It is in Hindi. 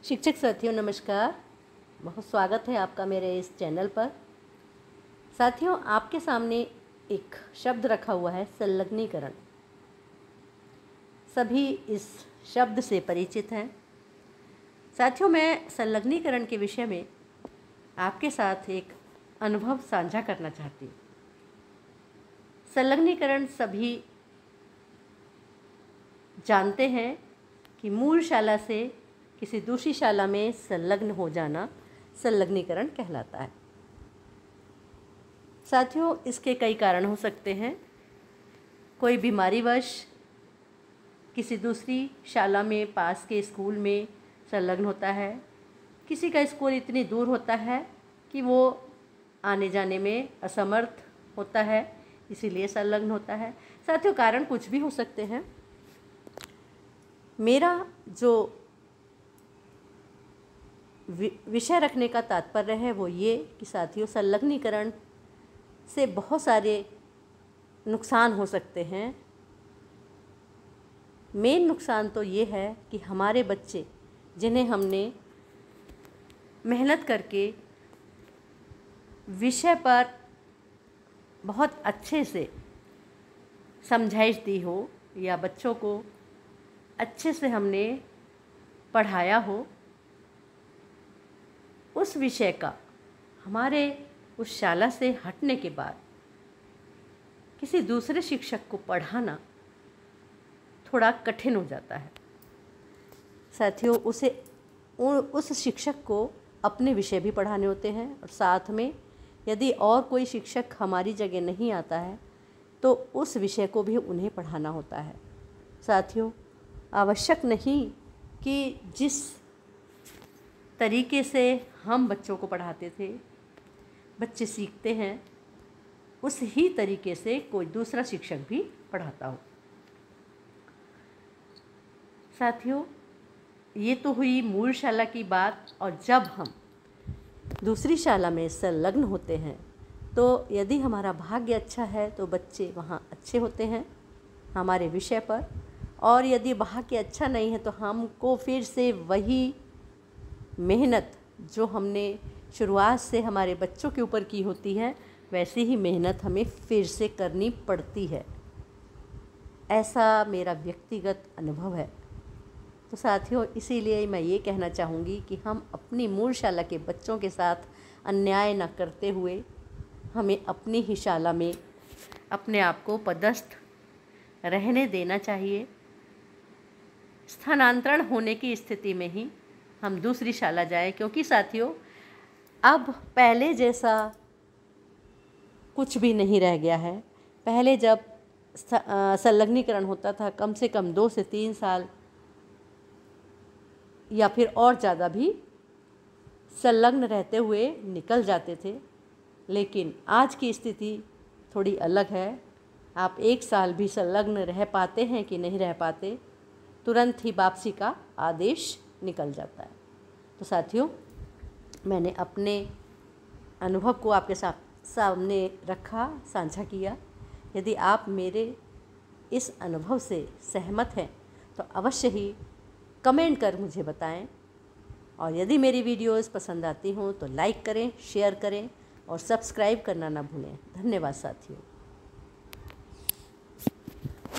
शिक्षक साथियों नमस्कार। बहुत स्वागत है आपका मेरे इस चैनल पर। साथियों, आपके सामने एक शब्द रखा हुआ है, संलग्नीकरण। सभी इस शब्द से परिचित हैं। साथियों, मैं संलग्नीकरण के विषय में आपके साथ एक अनुभव साझा करना चाहती हूँ। संलग्नीकरण सभी जानते हैं कि मूल शाला से किसी दूसरी शाला में संलग्न हो जाना संलग्नीकरण कहलाता है। साथियों, इसके कई कारण हो सकते हैं। कोई बीमारीवश किसी दूसरी शाला में पास के स्कूल में संलग्न होता है। किसी का स्कूल इतनी दूर होता है कि वो आने जाने में असमर्थ होता है, इसीलिए संलग्न होता है। साथियों, कारण कुछ भी हो सकते हैं। मेरा जो विषय रखने का तात्पर्य है वो ये कि साथियों, संलग्नीकरण से बहुत सारे नुकसान हो सकते हैं। मेन नुकसान तो ये है कि हमारे बच्चे, जिन्हें हमने मेहनत करके विषय पर बहुत अच्छे से समझाइश दी हो या बच्चों को अच्छे से हमने पढ़ाया हो, उस विषय का हमारे उस शाला से हटने के बाद किसी दूसरे शिक्षक को पढ़ाना थोड़ा कठिन हो जाता है। साथियों, उस शिक्षक को अपने विषय भी पढ़ाने होते हैं और साथ में यदि और कोई शिक्षक हमारी जगह नहीं आता है तो उस विषय को भी उन्हें पढ़ाना होता है। साथियों, आवश्यक नहीं कि जिस तरीके से हम बच्चों को पढ़ाते थे, बच्चे सीखते हैं, उस ही तरीके से कोई दूसरा शिक्षक भी पढ़ाता हो। साथियों, ये तो हुई मूल शाला की बात। और जब हम दूसरी शाला में संलग्न होते हैं तो यदि हमारा भाग्य अच्छा है तो बच्चे वहाँ अच्छे होते हैं हमारे विषय पर, और यदि भाग्य अच्छा नहीं है तो हमको फिर से वही मेहनत जो हमने शुरुआत से हमारे बच्चों के ऊपर की होती है, वैसी ही मेहनत हमें फिर से करनी पड़ती है। ऐसा मेरा व्यक्तिगत अनुभव है। तो साथियों, इसीलिए मैं ये कहना चाहूँगी कि हम अपनी मूल शाला के बच्चों के साथ अन्याय न करते हुए हमें अपनी ही शाला में अपने आप को पदस्थ रहने देना चाहिए। स्थानांतरण होने की स्थिति में ही हम दूसरी शाला जाएं, क्योंकि साथियों, अब पहले जैसा कुछ भी नहीं रह गया है। पहले जब संलग्नीकरण होता था, कम से कम 2 से 3 साल या फिर और ज़्यादा भी संलग्न रहते हुए निकल जाते थे, लेकिन आज की स्थिति थोड़ी अलग है। आप 1 साल भी संलग्न रह पाते हैं कि नहीं रह पाते, तुरंत ही वापसी का आदेश निकल जाता है। तो साथियों, मैंने अपने अनुभव को आपके सामने रखा, साझा किया। यदि आप मेरे इस अनुभव से सहमत हैं तो अवश्य ही कमेंट कर मुझे बताएं, और यदि मेरी वीडियोस पसंद आती हों तो लाइक करें, शेयर करें और सब्सक्राइब करना ना भूलें। धन्यवाद साथियों।